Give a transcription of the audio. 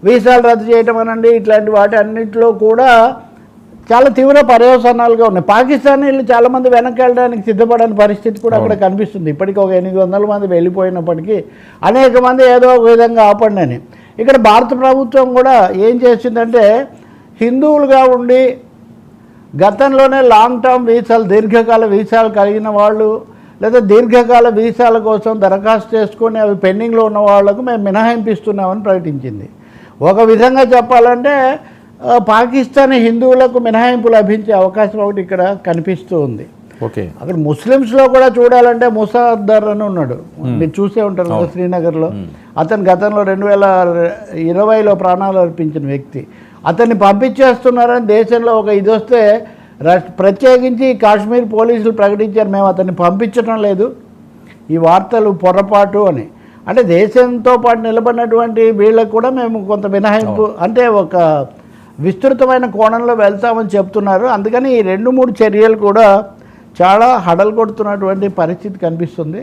వీసాలు రద్దు చేయటం అనండి, ఇట్లాంటి వాటి అన్నింటిలో కూడా చాలా తీవ్ర పర్యవసానాలుగా ఉన్నాయి. పాకిస్తానీలు చాలామంది వెనక్కి వెళ్ళడానికి సిద్ధపడని పరిస్థితి కూడా అక్కడ కనిపిస్తుంది. ఇప్పటికీ ఒక 800 మంది వెళ్ళిపోయినప్పటికీ అనేక మంది ఏదో ఒక విధంగా ఆపండి అని. ఇక్కడ భారత ప్రభుత్వం కూడా ఏం చేసిందంటే, హిందువులుగా ఉండి గతంలోనే లాంగ్ టర్మ్ వీసాలు, దీర్ఘకాల వీసాలు కలిగిన వాళ్ళు లేదా దీర్ఘకాల వీసాల కోసం దరఖాస్తు చేసుకొని అవి పెండింగ్లో ఉన్న వాళ్లకు మేము మినహాయింపిస్తున్నామని ప్రకటించింది. ఒక విధంగా చెప్పాలంటే పాకిస్తానీ హిందువులకు మినహాయింపు లభించే అవకాశం ఒకటి ఇక్కడ కనిపిస్తూ ఉంది. ఓకే, అక్కడ ముస్లిమ్స్లో కూడా చూడాలంటే ముసాద్దర్ అని ఉన్నాడు, మీరు చూసే ఉంటారు కదా శ్రీనగర్లో. అతను గతంలో 2020లో ప్రాణాలు అర్పించిన వ్యక్తి. అతన్ని పంపించేస్తున్నారని దేశంలో ఒక ఇది వస్తే ప్రత్యేకించి కాశ్మీర్ పోలీసులు ప్రకటించారు, మేము అతన్ని పంపించడం లేదు, ఈ వార్తలు పొరపాటు అని. అంటే దేశంతో పాటు నిలబడినటువంటి వీళ్ళకు కూడా మేము కొంత మినహాయింపు అంటే ఒక విస్తృతమైన కోణంలో వెళ్తామని చెప్తున్నారు. అందుకని ఈ 2-3 చర్యలు కూడా చాలా హడలు కొడుతున్నటువంటి పరిస్థితి కనిపిస్తుంది.